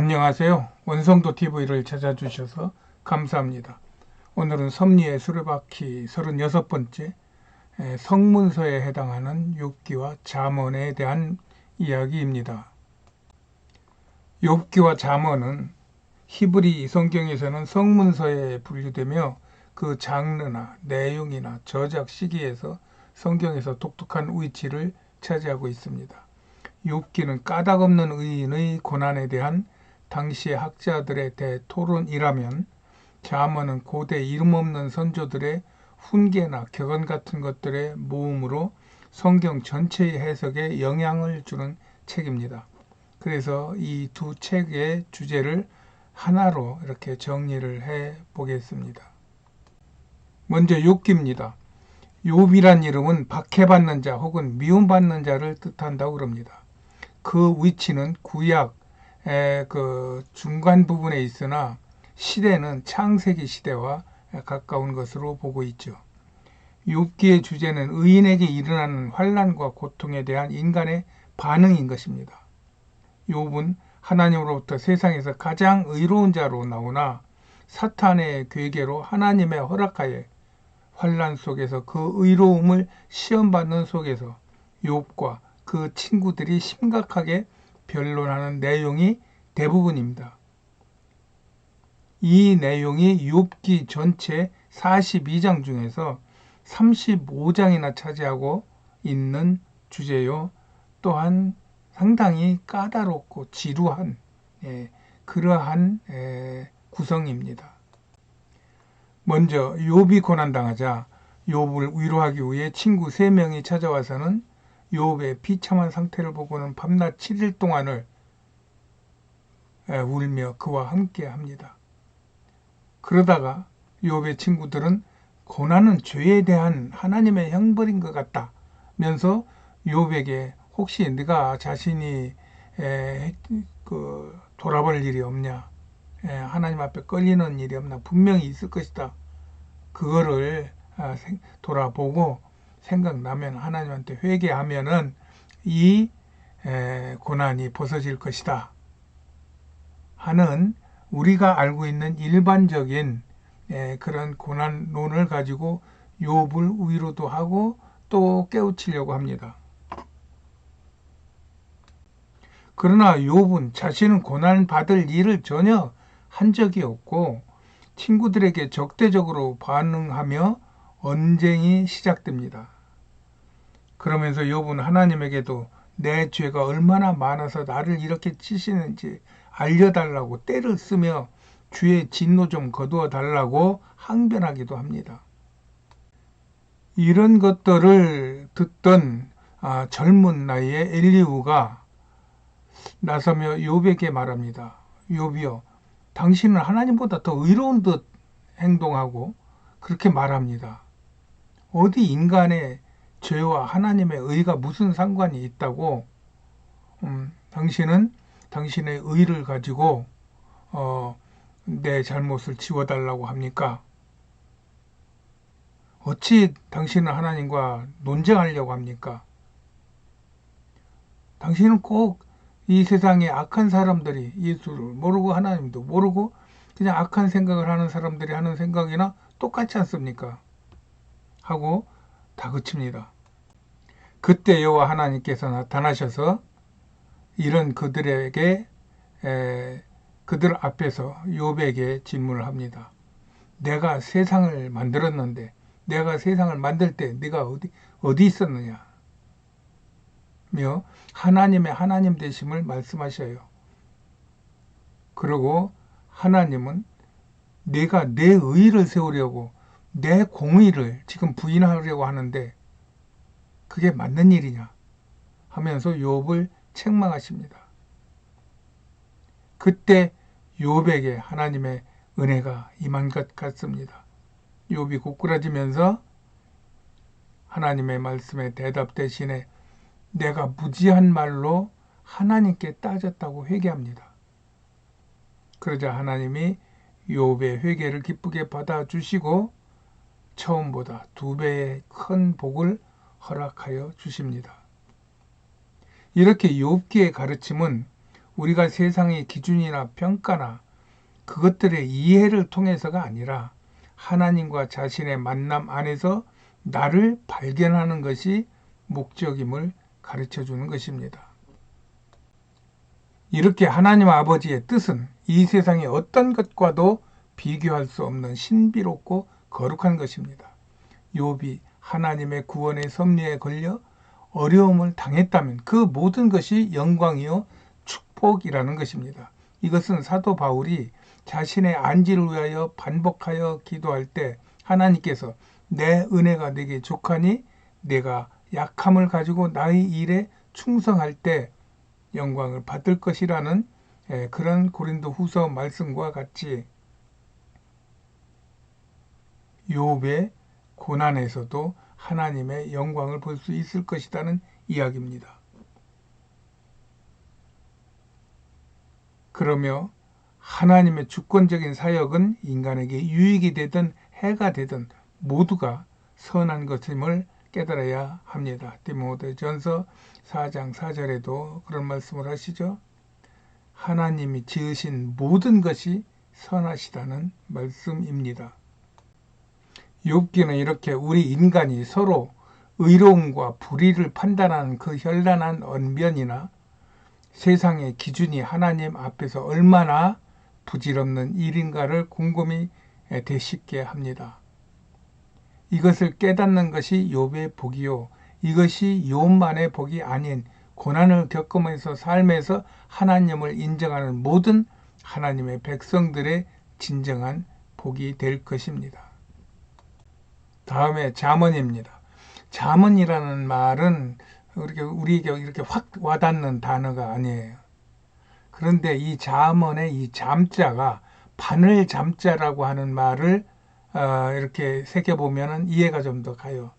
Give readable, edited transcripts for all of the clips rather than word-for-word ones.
안녕하세요. 원성도 TV를 찾아주셔서 감사합니다. 오늘은 섭리의 수레바퀴 36번째 성문서에 해당하는 욥기와 잠언에 대한 이야기입니다. 욥기와 잠언은 히브리 성경에서는 성문서에 분류되며 그 장르나 내용이나 저작 시기에서 성경에서 독특한 위치를 차지하고 있습니다. 욥기는 까닭없는 의인의 고난에 대한 당시의 학자들의 대토론이라면 잠언은 고대 이름 없는 선조들의 훈계나 격언 같은 것들의 모음으로 성경 전체의 해석에 영향을 주는 책입니다. 그래서 이 두 책의 주제를 하나로 이렇게 정리를 해 보겠습니다. 먼저 욥기입니다. 욥이란 이름은 박해받는 자 혹은 미움받는 자를 뜻한다고 그럽니다. 그 위치는 구약 그 중간 부분에 있으나 시대는 창세기 시대와 가까운 것으로 보고 있죠. 욥기의 주제는 의인에게 일어나는 환난과 고통에 대한 인간의 반응인 것입니다. 욥은 하나님으로부터 세상에서 가장 의로운 자로 나오나 사탄의 괴계로 하나님의 허락하에 환난 속에서 그 의로움을 시험받는 속에서 욥과 그 친구들이 심각하게 변론하는 내용이 대부분입니다. 이 내용이 욥기 전체 42장 중에서 35장이나 차지하고 있는 주제요. 또한 상당히 까다롭고 지루한 그러한 구성입니다. 먼저 욥이 고난당하자 욥을 위로하기 위해 친구 3명이 찾아와서는 욥의 비참한 상태를 보고는 밤낮 7일 동안을 울며 그와 함께 합니다. 그러다가 욥의 친구들은 고난은 죄에 대한 하나님의 형벌인 것 같다면서 욥에게 혹시 네가 자신이 돌아볼 일이 없냐, 하나님 앞에 끌리는 일이 없나, 분명히 있을 것이다. 그거를 돌아보고 생각나면 하나님한테 회개하면은 이 고난이 벗어질 것이다 하는 우리가 알고 있는 일반적인 그런 고난론을 가지고 욥을 위로도 하고 또 깨우치려고 합니다. 그러나 욥은 자신은 고난 받을 일을 전혀 한 적이 없고 친구들에게 적대적으로 반응하며 언쟁이 시작됩니다. 그러면서 욥은 하나님에게도 내 죄가 얼마나 많아서 나를 이렇게 치시는지 알려달라고 떼를 쓰며 주의 진노 좀 거두어 달라고 항변하기도 합니다. 이런 것들을 듣던 젊은 나이에 엘리후가 나서며 욥에게 말합니다. 욥이여, 당신은 하나님보다 더 의로운 듯 행동하고 그렇게 말합니다. 어디 인간의 죄와 하나님의 의가 무슨 상관이 있다고 당신은 당신의 의를 가지고 내 잘못을 지워달라고 합니까? 어찌 당신은 하나님과 논쟁하려고 합니까? 당신은 꼭 이 세상에 악한 사람들이 예수를 모르고 하나님도 모르고 그냥 악한 생각을 하는 사람들이 하는 생각이나 똑같지 않습니까? 하고 다그칩니다. 그때 여호와 하나님께서 나타나셔서 이런 그들에게 그들 앞에서 욥에게 질문을 합니다. 내가 세상을 만들었는데 내가 세상을 만들 때 네가 어디 있었느냐? 며 하나님의 하나님 되심을 말씀하셔요. 그리고 하나님은 내가 내 의를 세우려고 내 공의를 지금 부인하려고 하는데 그게 맞는 일이냐 하면서 욥을 책망하십니다. 그때 욥에게 하나님의 은혜가 임한 것 같습니다. 욥이 고꾸라지면서 하나님의 말씀에 대답 대신에 내가 무지한 말로 하나님께 따졌다고 회개합니다. 그러자 하나님이 욥의 회개를 기쁘게 받아주시고 처음보다 2배의 큰 복을 허락하여 주십니다. 이렇게 욥기의 가르침은 우리가 세상의 기준이나 평가나 그것들의 이해를 통해서가 아니라 하나님과 자신의 만남 안에서 나를 발견하는 것이 목적임을 가르쳐 주는 것입니다. 이렇게 하나님 아버지의 뜻은 이 세상의 어떤 것과도 비교할 수 없는 신비롭고 거룩한 것입니다. 욥이 하나님의 구원의 섭리에 걸려 어려움을 당했다면 그 모든 것이 영광이요 축복이라는 것입니다. 이것은 사도 바울이 자신의 안지를 위하여 반복하여 기도할 때 하나님께서 내 은혜가 내게 족하니 내가 약함을 가지고 나의 일에 충성할 때 영광을 받을 것이라는 그런 고린도 후서 말씀과 같이 욥의 고난에서도 하나님의 영광을 볼 수 있을 것이라는 이야기입니다. 그러며 하나님의 주권적인 사역은 인간에게 유익이 되든 해가 되든 모두가 선한 것임을 깨달아야 합니다. 디모데전서 4장 4절에도 그런 말씀을 하시죠. 하나님이 지으신 모든 것이 선하시다는 말씀입니다. 욥기는 이렇게 우리 인간이 서로 의로움과 불의를 판단하는 그 현란한 언변이나 세상의 기준이 하나님 앞에서 얼마나 부질없는 일인가를 곰곰이 되씹게 합니다. 이것을 깨닫는 것이 욥의 복이요, 이것이 욥만의 복이 아닌 고난을 겪으면서 삶에서 하나님을 인정하는 모든 하나님의 백성들의 진정한 복이 될 것입니다. 다음에 잠언입니다. 잠언이라는 말은 우리에게 이렇게 확 와닿는 단어가 아니에요. 그런데 이 잠언의 이 잠자가 바늘 잠자라고 하는 말을 이렇게 새겨보면 이해가 좀 더 가요.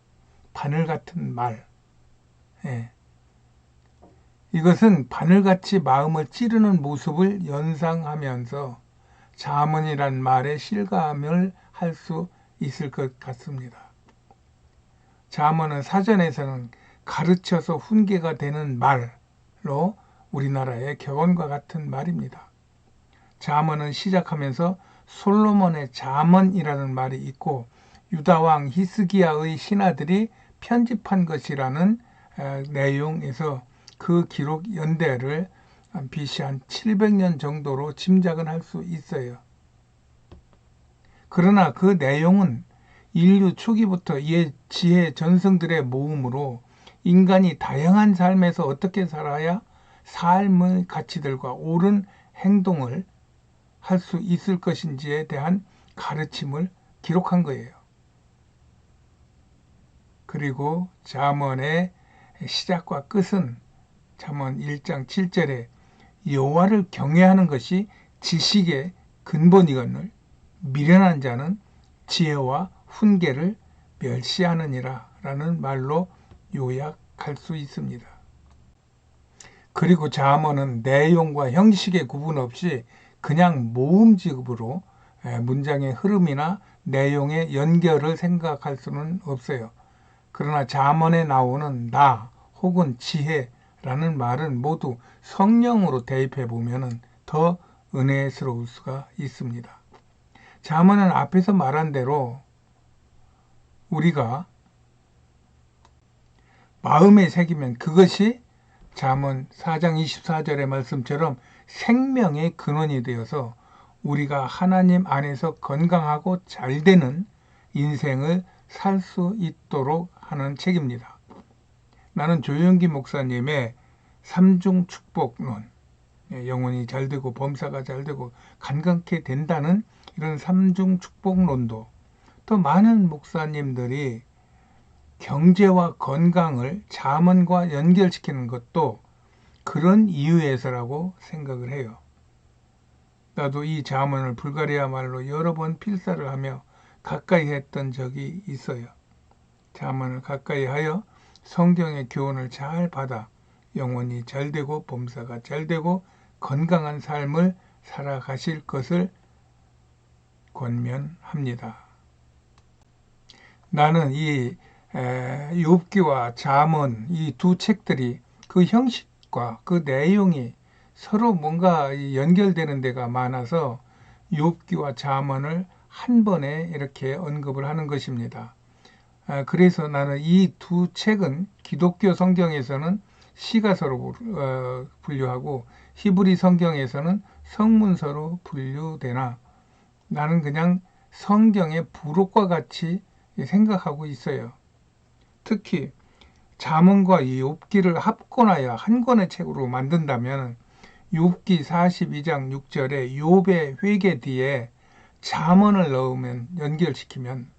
바늘 같은 말. 예. 이것은 바늘같이 마음을 찌르는 모습을 연상하면서 잠언이란 말에 실감을 할 수 있을 것 같습니다. 잠언은 사전에서는 가르쳐서 훈계가 되는 말로 우리나라의 격언과 같은 말입니다. 잠언은 시작하면서 솔로몬의 잠언이라는 말이 있고 유다왕 히스기야의 신하들이 편집한 것이라는 내용에서 그 기록 연대를 BC 한 700년 정도로 짐작은 할 수 있어요. 그러나 그 내용은 인류 초기부터 옛 지혜 전성들의 모음으로 인간이 다양한 삶에서 어떻게 살아야 삶의 가치들과 옳은 행동을 할 수 있을 것인지에 대한 가르침을 기록한 거예요. 그리고 잠언의 시작과 끝은 잠언 1장 7절에 여호와를 경외하는 것이 지식의 근본이거늘 미련한 자는 지혜와 훈계를 멸시하느니라 라는 말로 요약할 수 있습니다. 그리고 잠언은 내용과 형식의 구분 없이 그냥 모음집으로 문장의 흐름이나 내용의 연결을 생각할 수는 없어요. 그러나 잠언에 나오는 나 혹은 지혜라는 말은 모두 성령으로 대입해 보면 더 은혜스러울 수가 있습니다. 잠언은 앞에서 말한 대로 우리가 마음에 새기면 그것이 잠언 4장 24절의 말씀처럼 생명의 근원이 되어서 우리가 하나님 안에서 건강하고 잘되는 인생을 살 수 있도록 하는 책입니다. 나는 조영기 목사님의 삼중 축복론, 영혼이 잘되고 범사가 잘되고 간강케 된다는 이런 삼중 축복론도 또 많은 목사님들이 경제와 건강을 잠언과 연결시키는 것도 그런 이유에서라고 생각을 해요. 나도 이 잠언을 불가리아 말로 여러 번 필사를 하며 가까이 했던 적이 있어요. 잠언을 가까이 하여 성경의 교훈을 잘 받아 영혼이 잘되고 범사가 잘되고 건강한 삶을 살아가실 것을 권면합니다. 나는 이 욥기와 잠언 이 두 책들이 그 형식과 그 내용이 서로 뭔가 이 연결되는 데가 많아서 욥기와 잠언을 한 번에 이렇게 언급을 하는 것입니다. 그래서 나는 이 두 책은 기독교 성경에서는 시가서로 분류하고 히브리 성경에서는 성문서로 분류되나 나는 그냥 성경의 부록과 같이 생각하고 있어요. 특히 잠언과 이 욥기를 합권하여 한 권의 책으로 만든다면 욥기 42장 6절에 욥의 회개 뒤에 잠언을 넣으면 연결시키면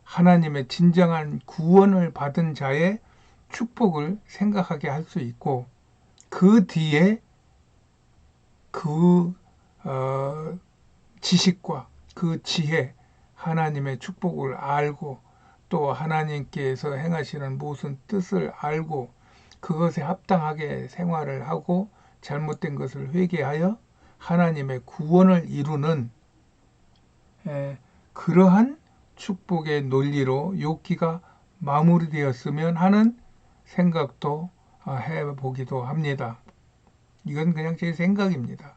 하나님의 진정한 구원을 받은 자의 축복을 생각하게 할 수 있고 그 뒤에 그 지식과 그 지혜, 하나님의 축복을 알고 또 하나님께서 행하시는 무슨 뜻을 알고 그것에 합당하게 생활을 하고 잘못된 것을 회개하여 하나님의 구원을 이루는 그러한 축복의 논리로 욥기가 마무리되었으면 하는 생각도 해보기도 합니다. 이건 그냥 제 생각입니다.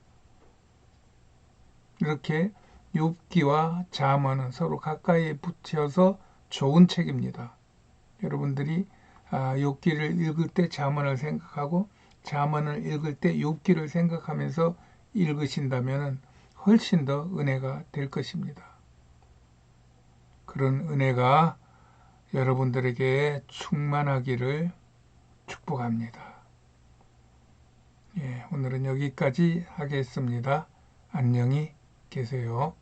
이렇게 욥기와 잠언은 서로 가까이 붙여서 좋은 책입니다. 여러분들이 욥기를 읽을 때 잠언을 생각하고 잠언을 읽을 때 욥기를 생각하면서 읽으신다면 훨씬 더 은혜가 될 것입니다. 그런 은혜가 여러분들에게 충만하기를 축복합니다. 예, 오늘은 여기까지 하겠습니다. 안녕히 계세요.